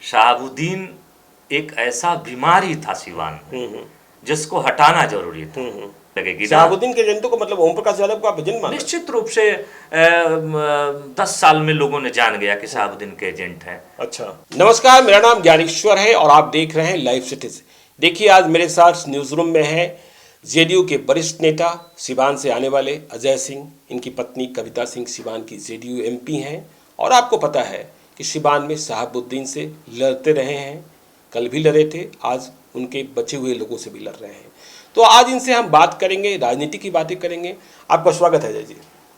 शहाबुद्दीन एक ऐसा बीमारी था सिवान में जिसको हटाना जरूरी था। लगेगी ना? शहाबुद्दीन के एजेंटों को मतलब ओम प्रकाश यादव को आप एजेंट मानते हैं? निश्चित रूप से 10 साल में लोगों ने जान गया कि शहाबुद्दीन के एजेंट हैं। अच्छा, नमस्कार, मेरा नाम ज्ञानेश्वर है और आप देख रहे हैं लाइव सिटीज। देखिए, आज मेरे साथ न्यूज रूम में है जेडीयू के वरिष्ठ नेता, सिवान से आने वाले अजय सिंह। इनकी पत्नी कविता सिंह सिवान की जेडीयू एमपी हैं और आपको पता है कि सिवान में शहाबुद्दीन से लड़ते रहे हैं। कल भी लड़े थे, आज उनके बचे हुए लोगों से भी लड़ रहे हैं। तो आज इनसे हम बात करेंगे, राजनीति की बातें करेंगे। आपका स्वागत है अजय जी।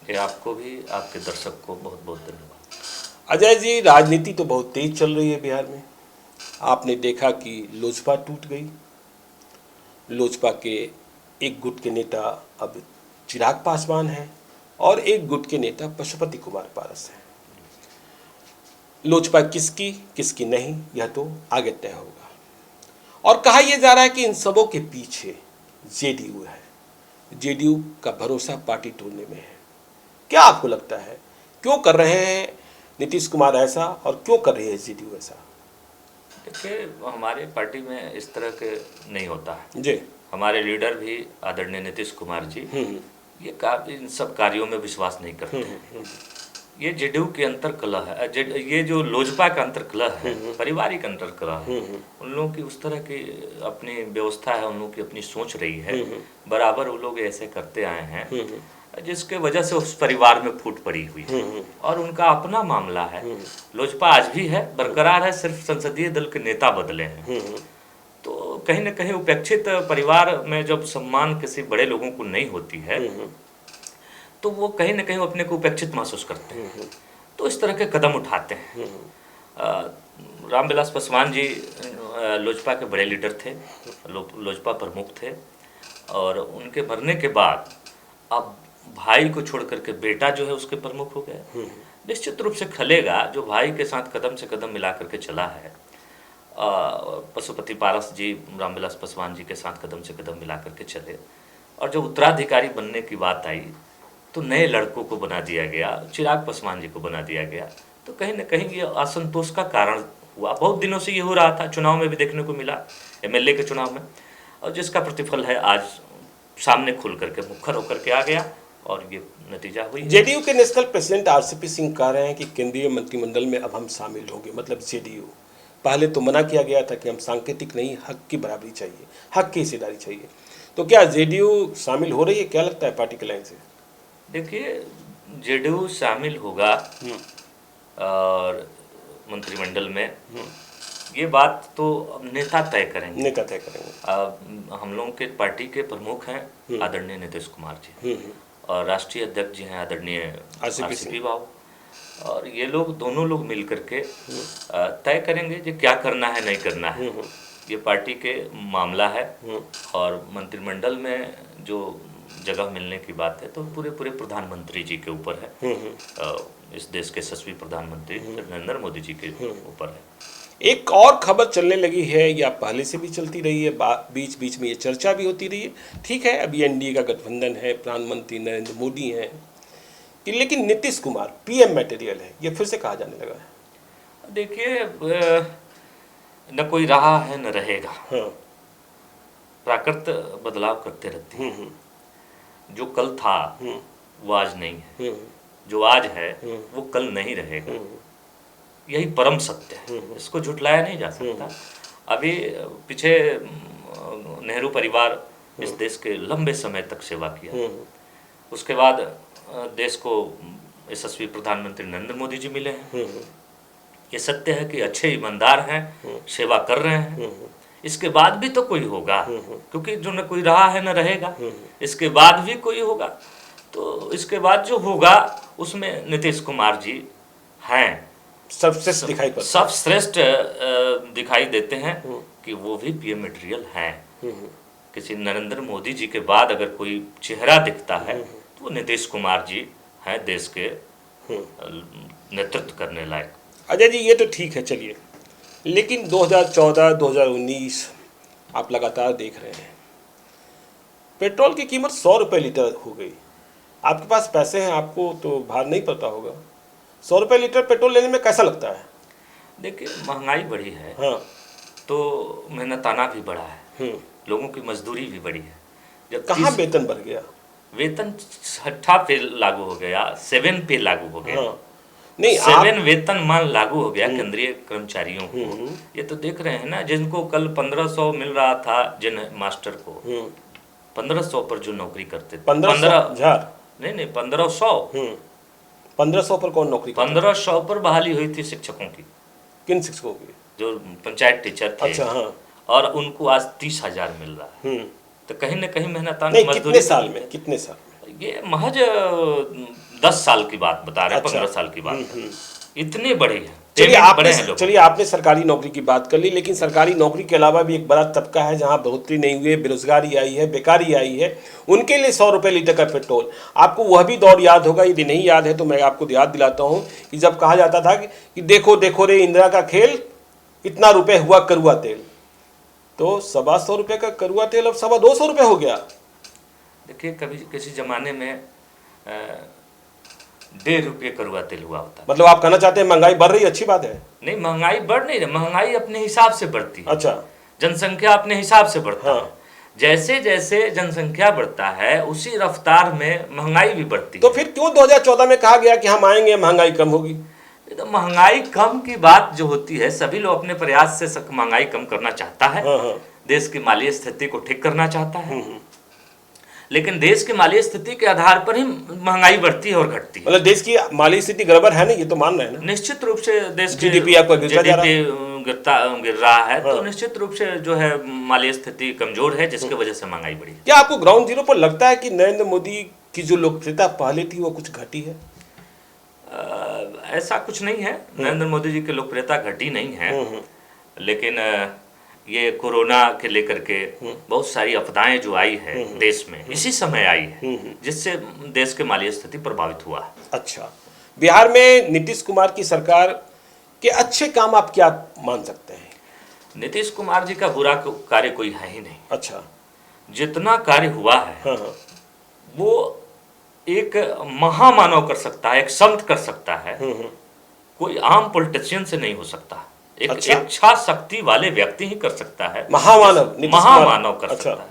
ये आपको भी, आपके दर्शक को बहुत बहुत धन्यवाद। अजय जी, राजनीति तो बहुत तेज चल रही है बिहार में। आपने देखा कि लोजपा टूट गई। लोजपा के एक गुट के नेता अब चिराग पासवान हैं और एक गुट के नेता पशुपति कुमार पारस हैं। लोजपा किसकी किसकी नहीं, यह तो आगे तय होगा। और कहा यह जा रहा है कि इन सबों के पीछे जेडीयू है। जेडीयू का भरोसा पार्टी तोड़ने में है। क्या आपको लगता है, क्यों कर रहे हैं नीतीश कुमार ऐसा और क्यों कर रही है जेडीयू ऐसा? देखिए, हमारे पार्टी में इस तरह के नहीं होता है जी। हमारे लीडर भी आदरणीय नीतीश कुमार जी ये इन सब कार्यों में विश्वास नहीं करते हैं। ये जेडीयू के अंतर कलह है, ये जो लोजपा का अंतर कलह है, पारिवारिक अंतर कलह है। उन लोगों की उस तरह की अपनी व्यवस्था है, उन लोगों की अपनी सोच रही है। बराबर वो लोग ऐसे करते आए हैं जिसके वजह से उस परिवार में फूट पड़ी हुई है और उनका अपना मामला है। लोजपा आज भी है, बरकरार है, सिर्फ संसदीय दल के नेता बदले हैं। तो कहीं ना कहीं उपेक्षित परिवार में जब सम्मान किसी बड़े लोगों को नहीं होती है तो वो कहीं ना कहीं अपने को उपेक्षित महसूस करते हैं, तो इस तरह के कदम उठाते हैं। रामविलास पासवान जी लोजपा के बड़े लीडर थे, लोजपा प्रमुख थे और उनके मरने के बाद अब भाई को छोड़ करके बेटा जो है उसके प्रमुख हो गया। निश्चित रूप से खलेगा जो भाई के साथ कदम से कदम मिला करके चला है। पशुपति पारस जी रामविलास पासवान जी के साथ कदम से कदम मिला करके चले और जब उत्तराधिकारी बनने की बात आई तो नए लड़कों को बना दिया गया, चिराग पासवान जी को बना दिया गया। तो कहीं ना कहीं ये असंतोष का कारण हुआ। बहुत दिनों से ये हो रहा था, चुनाव में भी देखने को मिला, एमएलए के चुनाव में, और जिसका प्रतिफल है आज सामने खुल करके मुखर होकर के आ गया और ये नतीजा हुई। जेडीयू के नेशनल प्रेसिडेंट आरसीपी सिंह कह रहे हैं कि केंद्रीय मंत्रिमंडल में अब हम शामिल होंगे, मतलब जेडीयू। पहले तो मना किया गया था कि हम सांकेतिक नहीं, हक की बराबरी चाहिए, हक की हिस्सेदारी चाहिए। तो क्या जेडीयू शामिल हो रही है? क्या लगता है पार्टी के लाइन से? देखिए, जेडीयू शामिल होगा और मंत्रिमंडल में, ये बात तो अब नेता तय करेंगे। नेता तय करेंगे। हम लोगों के पार्टी के प्रमुख हैं आदरणीय नीतीश कुमार जी और राष्ट्रीय अध्यक्ष जी हैं आदरणीय आरसीपी बाबू, और ये लोग दोनों लोग मिल करके तय करेंगे कि क्या करना है नहीं करना है। ये पार्टी के मामला है और मंत्रिमंडल में जो जगह मिलने की बात है तो पूरे प्रधानमंत्री जी के ऊपर है। इस देश के यशस्वी प्रधानमंत्री नरेंद्र मोदी जी के ऊपर है। एक और खबर चलने लगी है, या पहले से भी चलती रही है, बीच बीच में ये चर्चा भी होती रही है। ठीक है, अभी एनडीए का गठबंधन है, प्रधानमंत्री नरेंद्र मोदी हैं, लेकिन नीतीश कुमार पीएम मटेरियल है, ये फिर से कहा जाने लगा है। देखिए, न कोई रहा है न रहेगा। प्राकृत बदलाव करते रहती है। जो कल था वो आज नहीं है, जो आज है वो कल नहीं रहेगा। यही परम सत्य है, इसको झुटलाया नहीं जा सकता। अभी पीछे नेहरू परिवार इस देश के लंबे समय तक सेवा किया, उसके बाद देश को यशस्वी प्रधानमंत्री नरेंद्र मोदी जी मिले हैं। ये सत्य है कि अच्छे ईमानदार हैं, सेवा कर रहे हैं। इसके बाद भी तो कोई होगा, क्योंकि जो न कोई रहा है न रहेगा, इसके बाद भी कोई होगा। तो इसके बाद जो होगा उसमें नीतीश कुमार जी हैं, सर्वश्रेष्ठ दिखाई देते हैं कि वो भी पीएम मटेरियल हैं। किसी नरेंद्र मोदी जी के बाद अगर कोई चेहरा दिखता है तो वो नीतीश कुमार जी हैं, देश के नेतृत्व करने लायक। अजय जी, ये तो ठीक है, चलिए, लेकिन 2014, 2019 आप लगातार देख रहे हैं, पेट्रोल की कीमत 100 रुपये लीटर हो गई। आपके पास पैसे हैं, आपको तो भार नहीं पड़ता होगा। 100 रुपये लीटर पेट्रोल लेने में कैसा लगता है? देखिए महंगाई बढ़ी है हाँ। तो मेहनताना भी बढ़ा है, हम्म। लोगों की मजदूरी भी बढ़ी है। जब कहाँ वेतन बढ़ गया? वेतन 6 पे लागू हो गया, 7 पे लागू हो गया। हाँ। नहीं, 7 आप वेतनमान लागू हो गया केंद्रीय कर्मचारियों को। ये तो देख रहे हैं ना, जिनको कल 1500 मिल रहा था, जिन मास्टर को 1500 पर जो नौकरी करते थे, 15,000। नहीं 1500, 1500 पर कौन नौकरी करता था? 1500 पर बहाली हुई थी शिक्षकों की, किन शिक्षकों की? जो पंचायत टीचर थे। अच्छा, हाँ। और उनको आज 30,000 मिल रहा है। तो कहीं ना कहीं मेहनताना नहीं, मजदूरी। कितने साल में? कितने साल में? ये महज 10 साल की बात बता रहे हैं, अच्छा। 15 साल की बात। इतनी बड़ी है। चलिए पेमेंट बड़े हैं लोग। चलिए आपने सरकारी नौकरी की बात कर ली, लेकिन सरकारी नौकरी के अलावा भी एक बड़ा तबका है जहां बढ़ोतरी नहीं हुई है, बेरोजगारी आई है, बेकारी आई है। उनके लिए 100 रुपये लीटर का पेट्रोल। आपको वह भी दौर याद होगा, यदि नहीं याद है तो मैं आपको याद दिलाता हूं कि जब कहा जाता था कि देखो देखो रे इंदिरा का खेल, इतना रुपये हुआ करुआ तेल। तो 125 रुपये का करुआ तेल अब 225 रुपये हो गया। देखिए कभी किसी जमाने में 1.5 रुपये करुआ तेल हुआ होता है। मतलब आप कहना चाहते हैं महंगाई बढ़ रही है? अच्छी बात है। नहीं, महंगाई बढ़ नहीं रही, महंगाई अपने हिसाब से बढ़ती है। अच्छा। जनसंख्या अपने हिसाब से बढ़ता हाँ। है। जैसे जैसे जनसंख्या बढ़ता है उसी रफ्तार में महंगाई भी बढ़ती तो है। फिर क्यों 2014 में कहा गया कि हम आएंगे महंगाई कम होगी? तो महंगाई कम की बात जो होती है, सभी लोग अपने प्रयास से महंगाई कम करना चाहता है। हाँ, हाँ। देश की माली स्थिति को ठीक करना चाहता है। लेकिन देश की माली स्थिति के आधार पर ही महंगाई बढ़ती है और घटती है। मतलब देश की माली स्थिति गड़बड़ है ना, ये तो मान रहे हैं ना? निश्चित रूप से देश की जीडीपी आपका गिरता जा रहा है। गिर रहा है। हाँ। तो निश्चित रूप से जो है माली स्थिति कमजोर है, जिसकी वजह से महंगाई बढ़ी है। क्या आपको ग्राउंड जीरो पर लगता है कि नरेंद्र मोदी की जो लोकप्रियता पहले थी वो कुछ घटी है? ऐसा कुछ नहीं है, नरेंद्र मोदी जी की लोकप्रियता घटी नहीं है। लेकिन ये कोरोना के लेकर के बहुत सारी आपदाएं जो आई है देश में, इसी समय आई है, जिससे देश की माली स्थिति प्रभावित हुआ है। अच्छा, बिहार में नीतीश कुमार की सरकार के अच्छे काम आप क्या मान सकते हैं? नीतीश कुमार जी का बुरा कार्य कोई है ही नहीं। अच्छा। जितना कार्य हुआ है हाँ, हाँ। वो एक महामानव कर सकता है, एक संत कर सकता है, कोई आम पॉलिटिशियन से नहीं हो सकता। एक अच्छा? इच्छा शक्ति वाले व्यक्ति ही कर सकता है। महामानव नीतीश महामानव कर अच्छा। सकता है।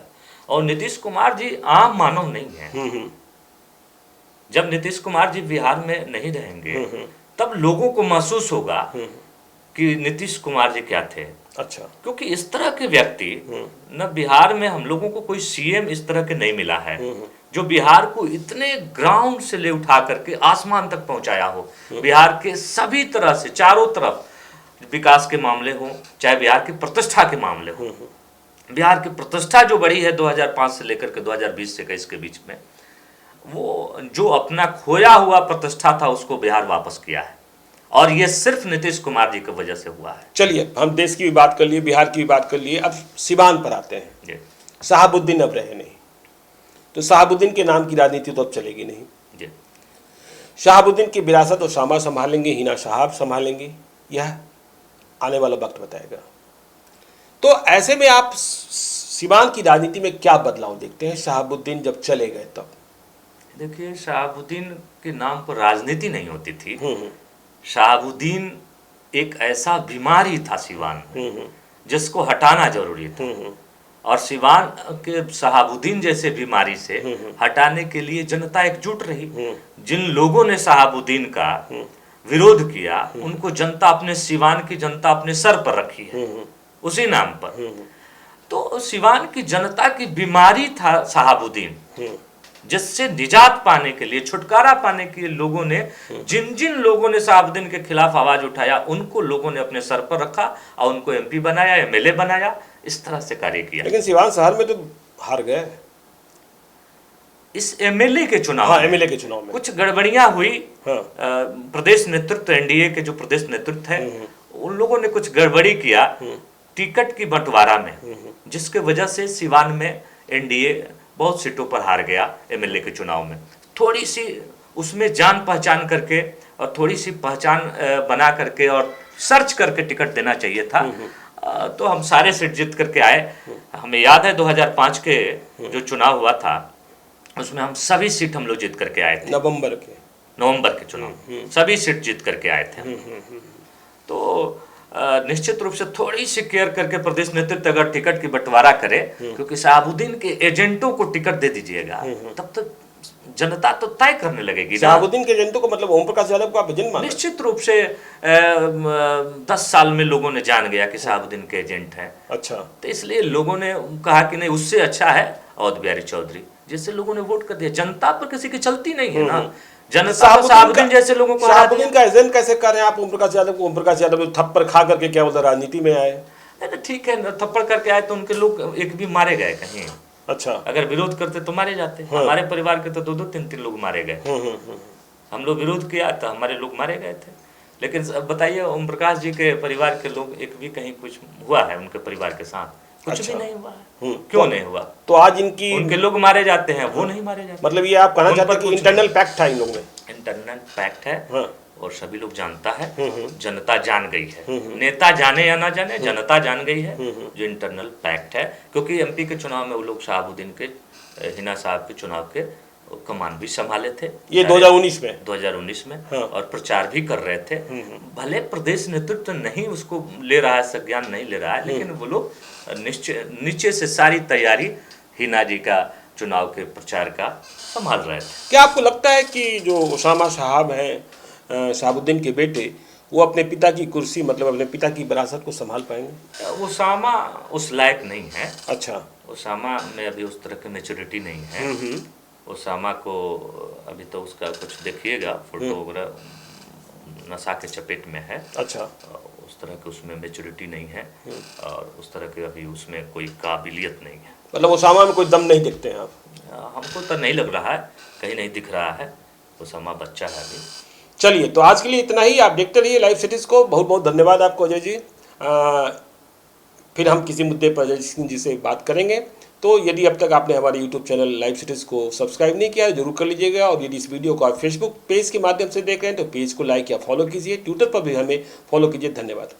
और नीतीश कुमार जी आम मानव नहीं है। जब नीतीश कुमार जी बिहार में नहीं रहेंगे तब लोगों को महसूस होगा कि नीतीश कुमार जी क्या थे। अच्छा। क्योंकि इस तरह के व्यक्ति न बिहार में हम लोगों को कोई सीएम इस तरह के नहीं मिला है जो बिहार को इतने ग्राउंड से ले उठा करके आसमान तक पहुंचाया हो। बिहार के सभी तरह से चारों तरफ विकास के मामले हो, चाहे बिहार की प्रतिष्ठा के मामले हो। बिहार की प्रतिष्ठा जो बढ़ी है 2005 से लेकर के 2020 से 21 के बीच में, वो जो अपना खोया हुआ प्रतिष्ठा था उसको बिहार वापस किया है। और ये सिर्फ नीतीश कुमार जी की वजह से हुआ है। चलिए, हम देश की भी बात कर लिए, बिहार की भी बात कर लिए, अब सिवान पर आते हैं। जी शहाबुद्दीन अब रहे नहीं, तो शहाबुद्दीन के नाम की राजनीति तो अब चलेगी नहीं। जी शहाबुद्दीन की विरासत और शामा संभालेंगे, हिना शहाब संभालेंगे, यह आने वाला वक्त बताएगा। तो ऐसे में आप सिवान की राजनीति में क्या बदलाव देखते हैं शहाबुद्दीन जब चले गए तब? देखिए, शहाबुद्दीन के नाम पर राजनीति नहीं होती थी। शहाबुद्दीन एक ऐसा बीमारी था सिवान में जिसको हटाना जरूरी था। और सिवान के शहाबुद्दीन जैसे बीमारी से हटाने के लिए जनता एकजुट रही। जिन लोगों ने शहाबुद्दीन का विरोध किया उनको जनता, अपने सिवान की जनता अपने सर पर रखी है उसी नाम पर। तो सिवान की जनता की बीमारी था शहाबुद्दीन, जिससे निजात पाने के लिए, छुटकारा पाने के लिए लोगों ने, जिन जिन लोगों ने शहाबुद्दीन के खिलाफ आवाज उठाया उनको लोगों ने अपने सर पर रखा और उनको एमपी बनाया, एमएलए बनाया, इस तरह से कार्य किया। लेकिन सिवान शहर में तो हार गए इस एमएलए के चुनाव हाँ, में एमएलए के चुनाव में कुछ गड़बड़ियां हुई। हाँ। प्रदेश नेतृत्व, एनडीए के जो प्रदेश नेतृत्व है उन लोगों ने कुछ गड़बड़ी किया टिकट की बंटवारा में, जिसके वजह से सिवान में एनडीए बहुत सीटों पर हार गया एमएलए के चुनाव में। थोड़ी सी उसमें जान पहचान करके और थोड़ी सी पहचान बना करके और सर्च करके टिकट देना चाहिए था। तो हम सारे सीट जीत करके आए। हमें याद है 2005 के जो चुनाव हुआ था उसमें हम सभी सीट हम लोग जीत करके आए थे। नवंबर के चुनाव सभी सीट जीत करके आए थे। तो निश्चित रूप से थोड़ी सी केयर करके प्रदेश नेतृत्व अगर टिकट की बंटवारा करे, क्योंकि शहाबुद्दीन के एजेंटों को टिकट दे दीजिएगा तब तक जनता तो तय करने लगेगी ना। शहाबुद्दीन के एजेंटों को मतलब ओम प्रकाश यादव को आप एजेंट मानते हैं? निश्चित रूप से 10 साल में लोगों ने जान गया कि शहाबुद्दीन के एजेंट हैं। अच्छा, तो इसलिए लोगों ने कहा कि नहीं, उससे अच्छा है अवध बिहारी चौधरी, जिससे लोगों ने वोट कर दिया। जनता पर किसी की चलती नहीं है ना, जनता तो शहाबुद्दीन जैसे लोगों को। शहाबुद्दीन का एजेंट कैसे कर रहे हैं आप ओम प्रकाश यादव को? ओम प्रकाश यादव थप्पड़ खा करके क्या बोलते राजनीति में आए? ठीक है, थप्पड़ करके आए तो उनके लोग एक भी मारे गए कहीं? अच्छा, अगर विरोध करते तो मारे जाते। हमारे परिवार के तो 2-2, 3-3 लोग मारे गए। हम लोग विरोध किया तो हमारे लोग मारे गए थे। लेकिन बताइए, ओम प्रकाश जी के परिवार के लोग एक भी कहीं कुछ हुआ है उनके परिवार के साथ? कुछ भी नहीं हुआ है। क्यों नहीं हुआ? तो आज इनकी उनके लोग मारे जाते हैं, वो नहीं मारे जाते। मतलब ये आप कहना चाहते हैं कि इंटरनल पैक्ट था इन लोगों में? इंटरनल पैक्ट है और सभी लोग जानता है, जनता जान गई है। नेता जाने या ना जाने, जनता जान गई है जो इंटरनल पैक्ट है। क्योंकि एमपी के चुनाव में वो लोग शहाबुद्दीन के, हिना साहब के चुनाव के कमान भी संभाले थे, ये 2019 में और प्रचार भी कर रहे थे। भले प्रदेश नेतृत्व नहीं उसको ले रहा है, संज्ञान नहीं ले रहा है, लेकिन वो लोग नीचे से सारी तैयारी हिना जी का चुनाव के प्रचार का संभाल रहे थे। क्या आपको लगता है कि जो उसामा साहब हैं, शहाबुद्दीन के बेटे, वो अपने पिता की कुर्सी मतलब अपने पिता की विरासत को संभाल पाएंगे? उसामा उस लायक नहीं है। अच्छा, उसामा में अभी उस तरह की मैच्योरिटी नहीं है। उसामा को अभी तो उसका कुछ देखिएगा, फोटो वगैरह नशा के चपेट में है। अच्छा, उस तरह की उसमें मैच्योरिटी नहीं है और उस तरह की अभी उसमें कोई काबिलियत नहीं है। मतलब उसामा में कोई दम नहीं देखते हैं आप? हमको तो नहीं लग रहा है, कहीं नहीं दिख रहा है। उसामा बच्चा है अभी। चलिए, तो आज के लिए इतना ही। आप देखते रहिए लाइव सिटीज़ को। बहुत बहुत धन्यवाद आपको अजय जी। फिर हम किसी मुद्दे पर अजय सिंह जी से बात करेंगे। तो यदि अब तक आपने हमारे यूट्यूब चैनल लाइव सिटीज़ को सब्सक्राइब नहीं किया है, जरूर कर लीजिएगा। और यदि इस वीडियो को आप फेसबुक पेज के माध्यम से देख रहे हैं तो पेज को लाइक या फॉलो कीजिए। ट्विटर पर भी हमें फॉलो कीजिए। धन्यवाद।